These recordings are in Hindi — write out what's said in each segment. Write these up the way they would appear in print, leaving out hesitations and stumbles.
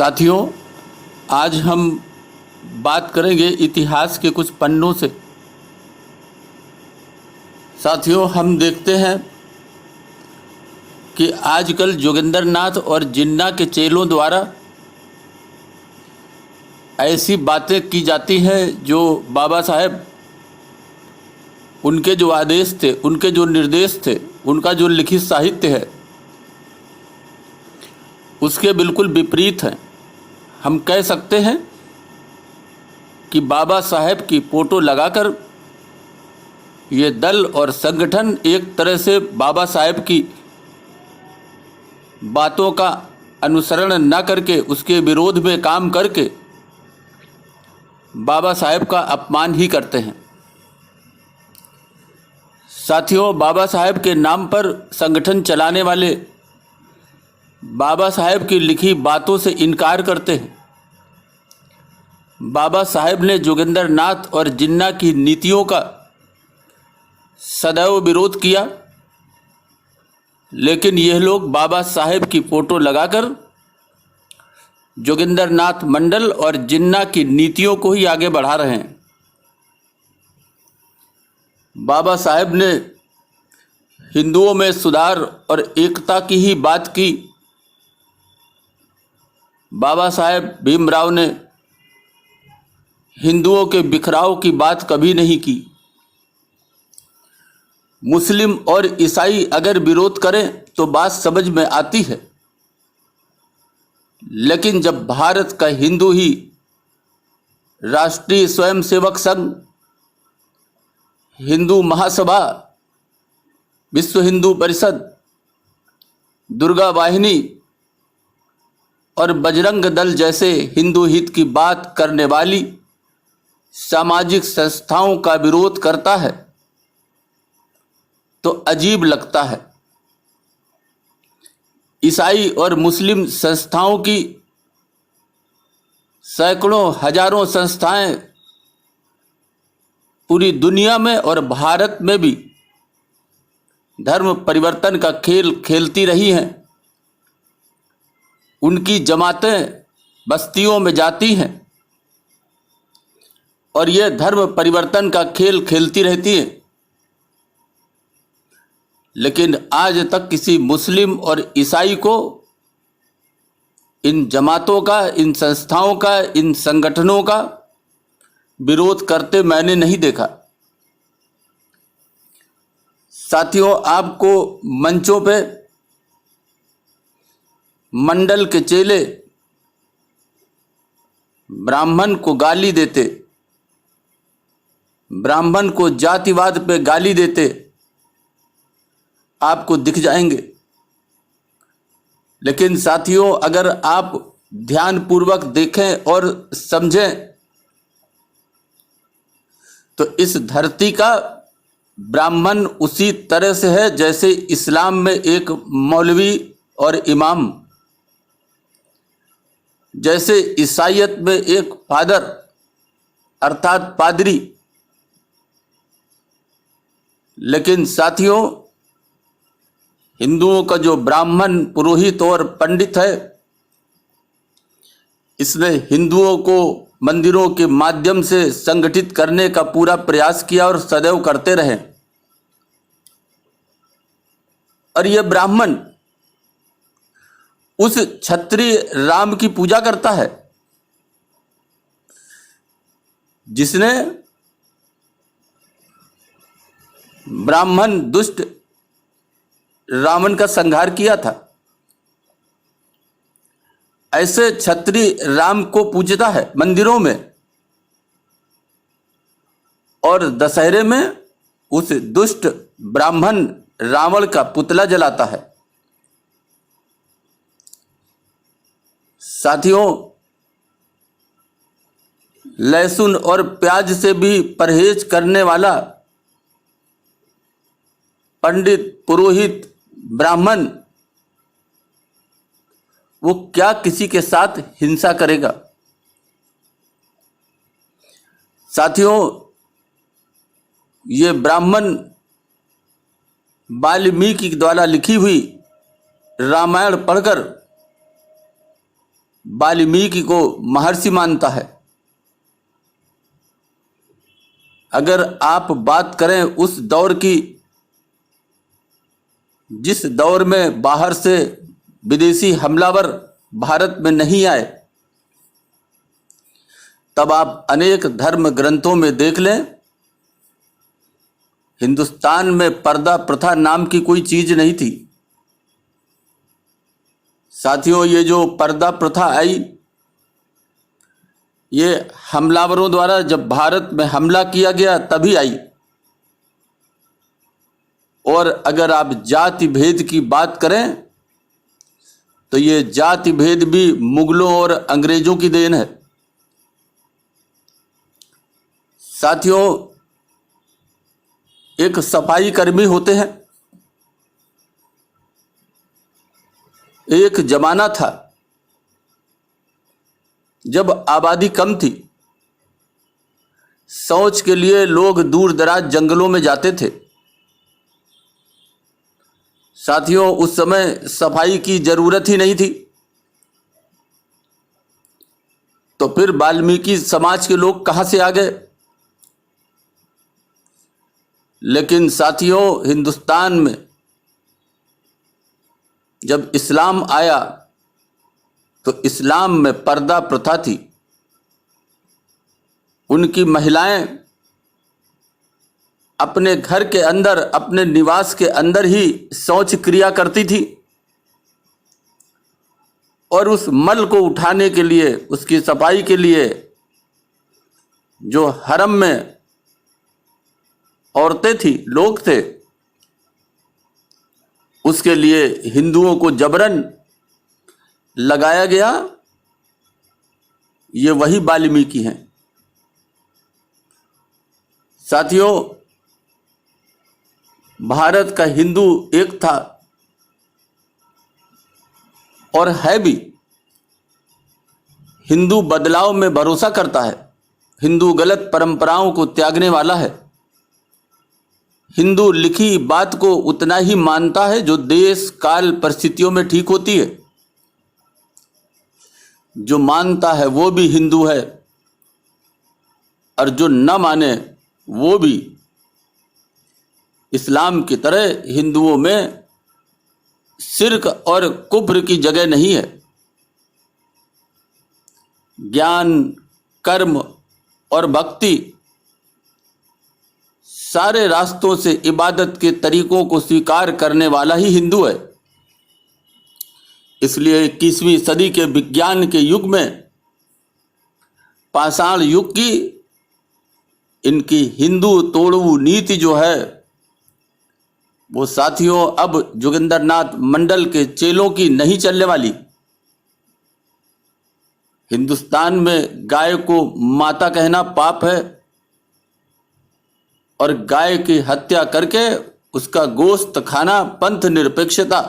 साथियों, आज हम बात करेंगे इतिहास के कुछ पन्नों से। साथियों, हम देखते हैं कि आजकल जोगिंदर नाथ और जिन्ना के चेलों द्वारा ऐसी बातें की जाती हैं जो बाबा साहेब, उनके जो आदेश थे, उनके जो निर्देश थे, उनका जो लिखित साहित्य है, उसके बिल्कुल विपरीत हैं। हम कह सकते हैं कि बाबा साहेब की फ़ोटो लगाकर ये दल और संगठन एक तरह से बाबा साहेब की बातों का अनुसरण न करके, उसके विरोध में काम करके बाबा साहेब का अपमान ही करते हैं। साथियों, बाबा साहेब के नाम पर संगठन चलाने वाले बाबा साहेब की लिखी बातों से इनकार करते हैं। बाबा साहेब ने जोगिंदर नाथ और जिन्ना की नीतियों का सदैव विरोध किया, लेकिन यह लोग बाबा साहेब की फ़ोटो लगाकर जोगिंदर नाथ मंडल और जिन्ना की नीतियों को ही आगे बढ़ा रहे हैं। बाबा साहेब ने हिंदुओं में सुधार और एकता की ही बात की। बाबा साहेब भीमराव ने हिंदुओं के बिखराव की बात कभी नहीं की। मुस्लिम और ईसाई अगर विरोध करें तो बात समझ में आती है, लेकिन जब भारत का हिंदू ही राष्ट्रीय स्वयंसेवक संघ, हिंदू महासभा, विश्व हिंदू परिषद, दुर्गा वाहिनी और बजरंग दल जैसे हिंदू हित की बात करने वाली सामाजिक संस्थाओं का विरोध करता है तो अजीब लगता है। ईसाई और मुस्लिम संस्थाओं की सैकड़ों हजारों संस्थाएं पूरी दुनिया में और भारत में भी धर्म परिवर्तन का खेल खेलती रही हैं। उनकी जमातें बस्तियों में जाती हैं और यह धर्म परिवर्तन का खेल खेलती रहती है, लेकिन आज तक किसी मुस्लिम और ईसाई को इन जमातों का, इन संस्थाओं का, इन संगठनों का विरोध करते मैंने नहीं देखा। साथियों, आपको मंचों पे मंडल के चेले ब्राह्मण को गाली देते, ब्राह्मण को जातिवाद पे गाली देते आपको दिख जाएंगे। लेकिन साथियों, अगर आप ध्यानपूर्वक देखें और समझें तो इस धरती का ब्राह्मण उसी तरह से है जैसे इस्लाम में एक मौलवी और इमाम, जैसे ईसाईयत में एक फादर अर्थात पादरी। लेकिन साथियों, हिंदुओं का जो ब्राह्मण, पुरोहित और पंडित है, इसने हिंदुओं को मंदिरों के माध्यम से संगठित करने का पूरा प्रयास किया और सदैव करते रहे। और यह ब्राह्मण उस क्षत्रिय राम की पूजा करता है जिसने ब्राह्मण दुष्ट रावण का संहार किया था। ऐसे क्षत्रिय राम को पूजता है मंदिरों में और दशहरे में उस दुष्ट ब्राह्मण रावण का पुतला जलाता है। साथियों, लहसुन और प्याज से भी परहेज करने वाला पंडित, पुरोहित, ब्राह्मण, वो क्या किसी के साथ हिंसा करेगा? साथियों, ये ब्राह्मण वाल्मीकि द्वारा लिखी हुई रामायण पढ़कर वाल्मीकि को महर्षि मानता है। अगर आप बात करें उस दौर की, जिस दौर में बाहर से विदेशी हमलावर भारत में नहीं आए, तब आप अनेक धर्म ग्रंथों में देख लें, हिंदुस्तान में पर्दा प्रथा नाम की कोई चीज नहीं थी। साथियों, ये जो पर्दा प्रथा आई, ये हमलावरों द्वारा जब भारत में हमला किया गया तभी आई। और अगर आप जाति भेद की बात करें तो ये जाति भेद भी मुगलों और अंग्रेजों की देन है। साथियों, एक सफाई कर्मी होते हैं। एक जमाना था जब आबादी कम थी, शौच के लिए लोग दूर दराज जंगलों में जाते थे। साथियों, उस समय सफाई की जरूरत ही नहीं थी। तो फिर वाल्मीकि समाज के लोग कहां से आ गए? लेकिन साथियों, हिंदुस्तान में जब इस्लाम आया तो इस्लाम में पर्दा प्रथा थी। उनकी महिलाएं अपने घर के अंदर, अपने निवास के अंदर ही शौच क्रिया करती थी, और उस मल को उठाने के लिए, उसकी सफाई के लिए जो हरम में औरतें थी, लोग थे, उसके लिए हिंदुओं को जबरन लगाया गया। ये वही वाल्मीकि हैं। साथियों, भारत का हिंदू एक था और है भी। हिंदू बदलाव में भरोसा करता है। हिंदू गलत परंपराओं को त्यागने वाला है। हिंदू लिखी बात को उतना ही मानता है जो देश काल परिस्थितियों में ठीक होती है। जो मानता है वो भी हिंदू है, और जो न माने वो भी। इस्लाम की तरह हिंदुओं में शिर्क और कुफ्र की जगह नहीं है। ज्ञान, कर्म और भक्ति, सारे रास्तों से इबादत के तरीकों को स्वीकार करने वाला ही हिंदू है। इसलिए 21वीं सदी के विज्ञान के युग में, पाषाण युग की इनकी हिंदू तोड़ू नीति जो है, वो साथियों अब जोगिंदरनाथ मंडल के चेलों की नहीं चलने वाली। हिंदुस्तान में गाय को माता कहना पाप है, और गाय की हत्या करके उसका गोश्त खाना पंथ निरपेक्षता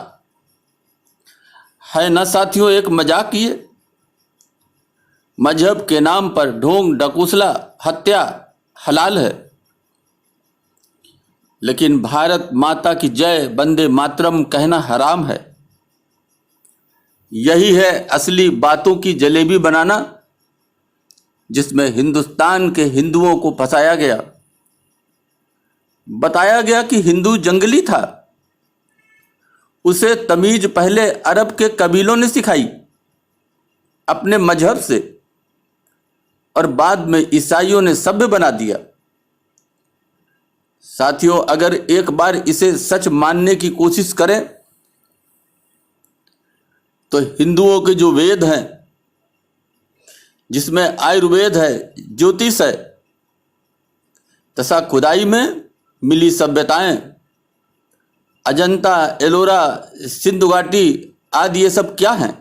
है ना साथियों, एक मजाक। ये मजहब के नाम पर ढोंग ढकोसला हत्या हलाल है, लेकिन भारत माता की जय, वंदे मातरम कहना हराम है। यही है असली बातों की जलेबी बनाना, जिसमें हिंदुस्तान के हिंदुओं को फंसाया गया। बताया गया कि हिंदू जंगली था, उसे तमीज पहले अरब के कबीलों ने सिखाई अपने मजहब से, और बाद में ईसाइयों ने सभ्य बना दिया। साथियों, अगर एक बार इसे सच मानने की कोशिश करें तो हिंदुओं के जो वेद हैं, जिसमें आयुर्वेद है, ज्योतिष है, तथा खुदाई में मिली सभ्यताएं, अजंता, एलोरा, सिंधु घाटी आदि, ये सब क्या हैं?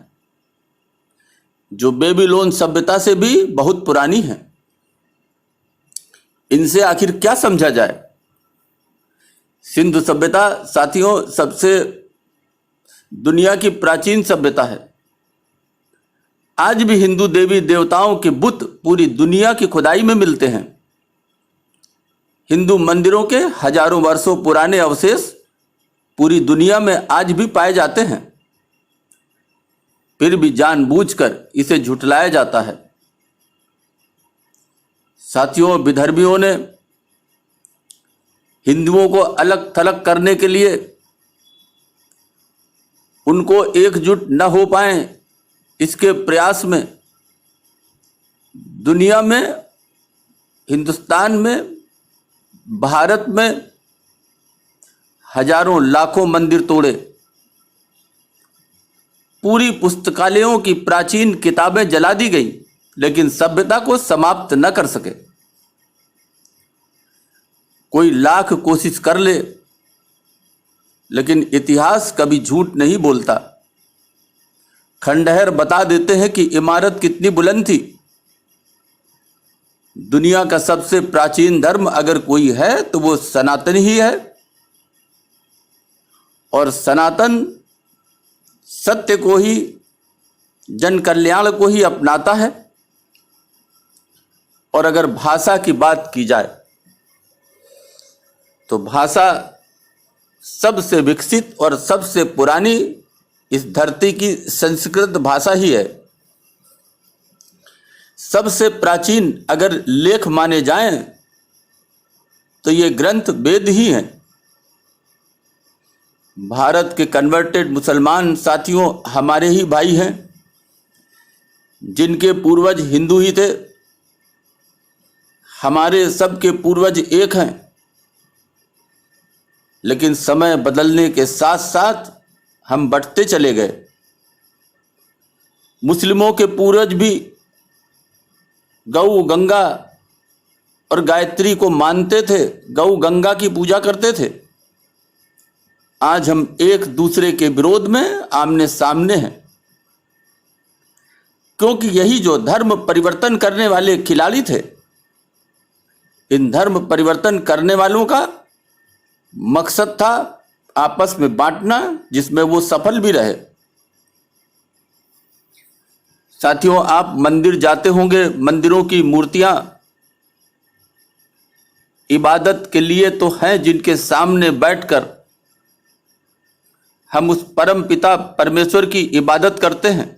जो बेबीलोन सभ्यता से भी बहुत पुरानी है। इनसे आखिर क्या समझा जाए? सिंधु सभ्यता साथियों सबसे दुनिया की प्राचीन सभ्यता है। आज भी हिंदू देवी देवताओं के बुत पूरी दुनिया की खुदाई में मिलते हैं। हिंदू मंदिरों के हजारों वर्षों पुराने अवशेष पूरी दुनिया में आज भी पाए जाते हैं। फिर भी जानबूझकर इसे झुठलाया जाता है। साथियों, विधर्मियों ने हिंदुओं को अलग थलग करने के लिए, उनको एकजुट न हो पाए इसके प्रयास में दुनिया में, हिंदुस्तान में, भारत में हजारों लाखों मंदिर तोड़े, पूरी पुस्तकालयों की प्राचीन किताबें जला दी गई, लेकिन सभ्यता को समाप्त न कर सके। कोई लाख कोशिश कर ले, लेकिन इतिहास कभी झूठ नहीं बोलता। खंडहर बता देते हैं कि इमारत कितनी बुलंद थी। दुनिया का सबसे प्राचीन धर्म अगर कोई है तो वो सनातन ही है, और सनातन सत्य को ही, जन कल्याण को ही अपनाता है। और अगर भाषा की बात की जाए तो भाषा सबसे विकसित और सबसे पुरानी इस धरती की संस्कृत भाषा ही है। सबसे प्राचीन अगर लेख माने जाएं तो ये ग्रंथ वेद ही हैं। भारत के कन्वर्टेड मुसलमान साथियों हमारे ही भाई हैं, जिनके पूर्वज हिंदू ही थे। हमारे सबके पूर्वज एक हैं, लेकिन समय बदलने के साथ साथ हम बढ़ते चले गए। मुस्लिमों के पूर्वज भी गौ, गंगा और गायत्री को मानते थे, गौ गंगा की पूजा करते थे। आज हम एक दूसरे के विरोध में आमने सामने हैं, क्योंकि यही जो धर्म परिवर्तन करने वाले खिलाड़ी थे, इन धर्म परिवर्तन करने वालों का मकसद था आपस में बांटना, जिसमें वो सफल भी रहे। साथियों, आप मंदिर जाते होंगे, मंदिरों की मूर्तियां इबादत के लिए तो हैं, जिनके सामने बैठकर हम उस परम पिता परमेश्वर की इबादत करते हैं।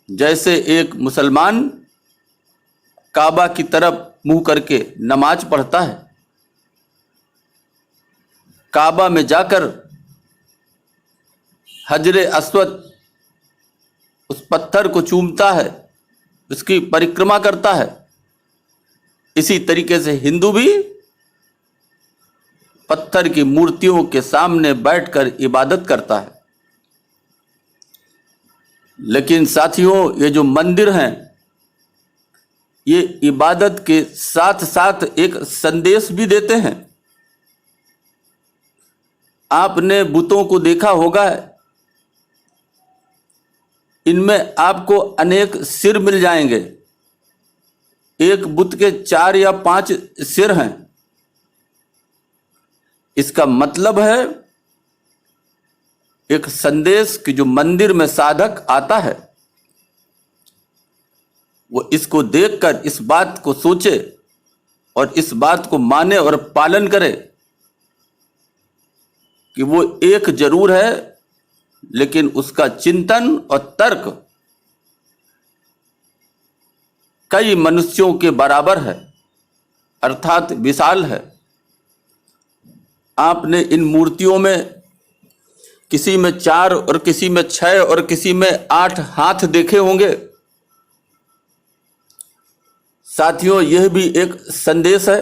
जैसे एक मुसलमान काबा की तरफ मुंह करके नमाज पढ़ता है, काबा में जाकर हजरे अस्वद उस पत्थर को चूमता है, उसकी परिक्रमा करता है, इसी तरीके से हिंदू भी पत्थर की मूर्तियों के सामने बैठकर इबादत करता है। लेकिन साथियों, ये जो मंदिर हैं, ये इबादत के साथ साथ एक संदेश भी देते हैं। आपने बुतों को देखा होगा, इनमें आपको अनेक सिर मिल जाएंगे। एक बुत के 4 या 5 सिर हैं। इसका मतलब है एक संदेश कि जो मंदिर में साधक आता है, वो इसको देखकर इस बात को सोचे और इस बात को माने और पालन करे कि वो एक जरूर है, लेकिन उसका चिंतन और तर्क कई मनुष्यों के बराबर है, अर्थात विशाल है। आपने इन मूर्तियों में किसी में 4 और किसी में 6 और किसी में 8 हाथ देखे होंगे। साथियों, यह भी एक संदेश है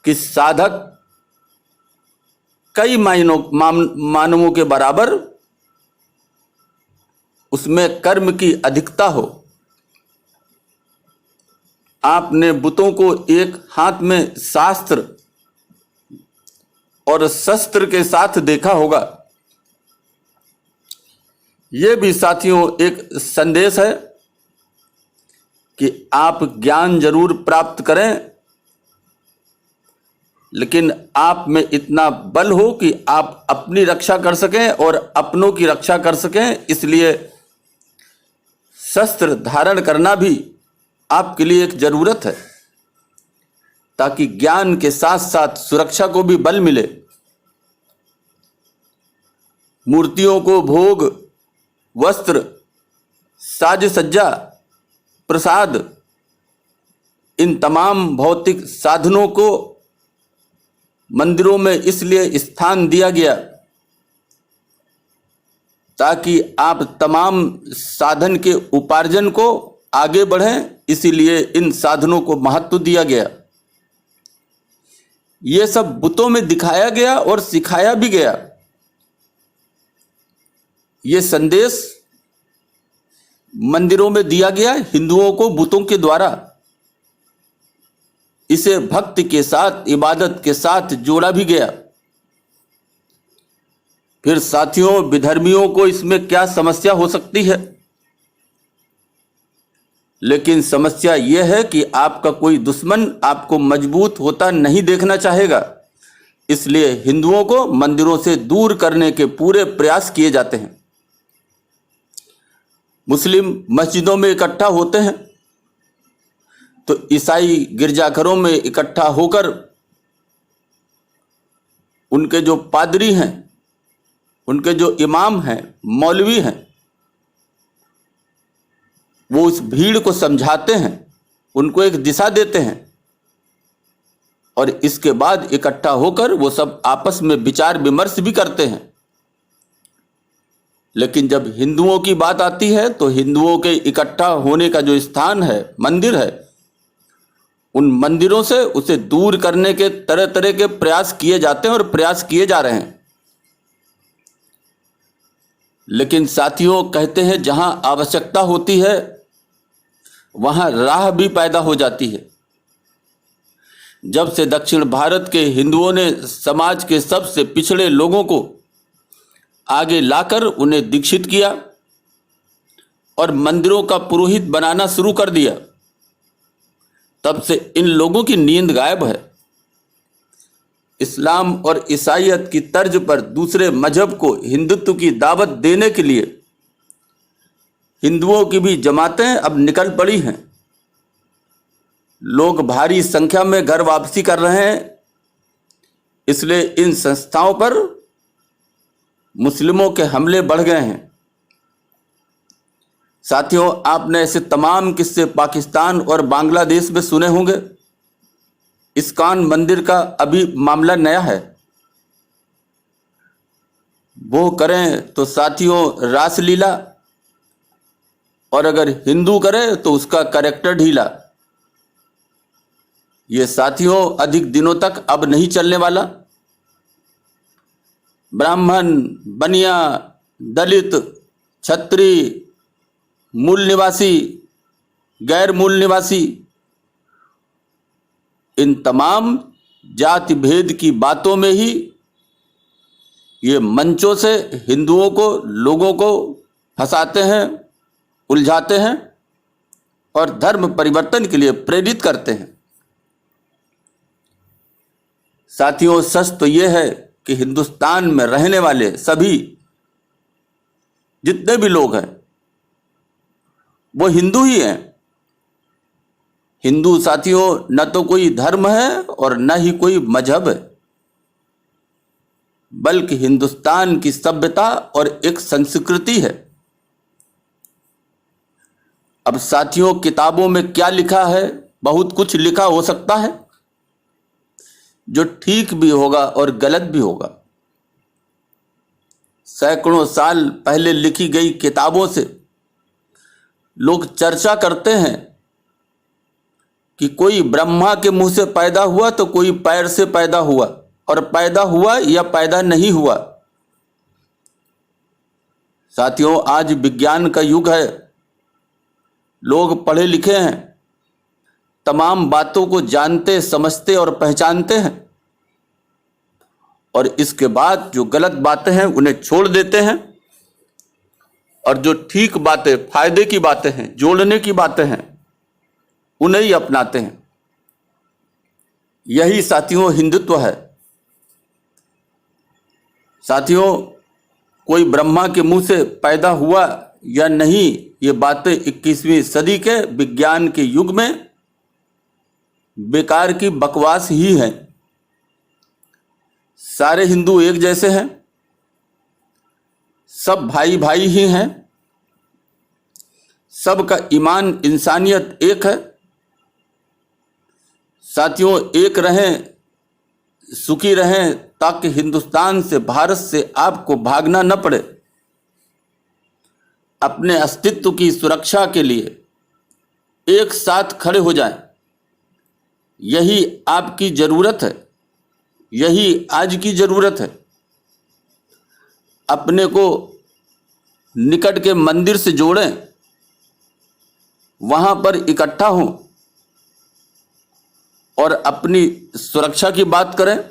कि साधक कई मानवों के बराबर, उसमें कर्म की अधिकता हो। आपने बुतों को एक हाथ में शास्त्र और शस्त्र के साथ देखा होगा। यह भी साथियों एक संदेश है कि आप ज्ञान जरूर प्राप्त करें, लेकिन आप में इतना बल हो कि आप अपनी रक्षा कर सकें और अपनों की रक्षा कर सकें। इसलिए शस्त्र धारण करना भी आपके लिए एक जरूरत है, ताकि ज्ञान के साथ साथ सुरक्षा को भी बल मिले। मूर्तियों को भोग, वस्त्र, साज सज्जा, प्रसाद, इन तमाम भौतिक साधनों को मंदिरों में इसलिए स्थान दिया गया ताकि आप तमाम साधन के उपार्जन को आगे बढ़ें, इसीलिए इन साधनों को महत्व दिया गया। ये सब बुतों में दिखाया गया और सिखाया भी गया। ये संदेश मंदिरों में दिया गया हिंदुओं को बुतों के द्वारा। इसे भक्ति के साथ, इबादत के साथ जोड़ा भी गया। फिर साथियों, विधर्मियों को इसमें क्या समस्या हो सकती है? लेकिन समस्या यह है कि आपका कोई दुश्मन आपको मजबूत होता नहीं देखना चाहेगा, इसलिए हिंदुओं को मंदिरों से दूर करने के पूरे प्रयास किए जाते हैं। मुस्लिम मस्जिदों में इकट्ठा होते हैं तो ईसाई गिरजाघरों में इकट्ठा होकर उनके जो पादरी हैं, उनके जो इमाम हैं, मौलवी हैं, वो उस भीड़ को समझाते हैं, उनको एक दिशा देते हैं और इसके बाद इकट्ठा होकर वो सब आपस में विचार विमर्श भी करते हैं। लेकिन जब हिंदुओं की बात आती है तो हिंदुओं के इकट्ठा होने का जो स्थान है, मंदिर है, उन मंदिरों से उसे दूर करने के तरह तरह के प्रयास किए जाते हैं और प्रयास किए जा रहे हैं। लेकिन साथियों, कहते हैं जहां आवश्यकता होती है वहां राह भी पैदा हो जाती है। जब से दक्षिण भारत के हिंदुओं ने समाज के सबसे पिछड़े लोगों को आगे लाकर उन्हें दीक्षित किया और मंदिरों का पुरोहित बनाना शुरू कर दिया, तब से इन लोगों की नींद गायब है। इस्लाम और ईसाईयत की तर्ज पर दूसरे मजहब को हिंदुत्व की दावत देने के लिए हिंदुओं की भी जमातें अब निकल पड़ी हैं। लोग भारी संख्या में घर वापसी कर रहे हैं, इसलिए इन संस्थाओं पर मुस्लिमों के हमले बढ़ गए हैं। साथियों, आपने ऐसे तमाम किस्से पाकिस्तान और बांग्लादेश में सुने होंगे। इस्कॉन मंदिर का अभी मामला नया है। वो करें तो साथियों रासलीला, और अगर हिंदू करे तो उसका कैरेक्टर ढीला। ये साथियों अधिक दिनों तक अब नहीं चलने वाला। ब्राह्मण, बनिया, दलित, क्षत्रिय, मूल निवासी, गैर मूल निवासी, इन तमाम जाति भेद की बातों में ही ये मंचों से हिंदुओं को, लोगों को फंसाते हैं, उलझाते हैं और धर्म परिवर्तन के लिए प्रेरित करते हैं। साथियों, सच तो यह है कि हिंदुस्तान में रहने वाले सभी जितने भी लोग हैं वो हिंदू ही हैं। हिंदू साथियों न तो कोई धर्म है और न ही कोई मजहब है, बल्कि हिंदुस्तान की सभ्यता और एक संस्कृति है। अब साथियों, किताबों में क्या लिखा है? बहुत कुछ लिखा हो सकता है जो ठीक भी होगा और गलत भी होगा। सैकड़ों साल पहले लिखी गई किताबों से लोग चर्चा करते हैं कि कोई ब्रह्मा के मुंह से पैदा हुआ तो कोई पैर से पैदा हुआ, और पैदा हुआ या पैदा नहीं हुआ। साथियों, आज विज्ञान का युग है, लोग पढ़े लिखे हैं, तमाम बातों को जानते, समझते और पहचानते हैं, और इसके बाद जो गलत बातें हैं उन्हें छोड़ देते हैं, और जो ठीक बातें, फायदे की बातें हैं, जोड़ने की बातें हैं, उन्हें ही अपनाते हैं। यही साथियों हिंदुत्व है। साथियों, कोई ब्रह्मा के मुंह से पैदा हुआ या नहीं, ये बातें 21वीं सदी के विज्ञान के युग में बेकार की बकवास ही है। सारे हिंदू एक जैसे हैं, सब भाई भाई ही हैं, सबका ईमान इंसानियत एक है। साथियों, एक रहें, सुखी रहें, ताकि हिंदुस्तान से, भारत से आपको भागना न पड़े। अपने अस्तित्व की सुरक्षा के लिए एक साथ खड़े हो जाएं। यही आपकी जरूरत है, यही आज की जरूरत है। अपने को निकट के मंदिर से जोड़ें, वहां पर इकट्ठा हों और अपनी सुरक्षा की बात करें,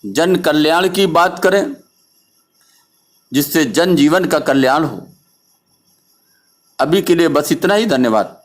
जन कल्याण की बात करें, जिससे जन जीवन का कल्याण हो। अभी के लिए बस इतना ही। धन्यवाद।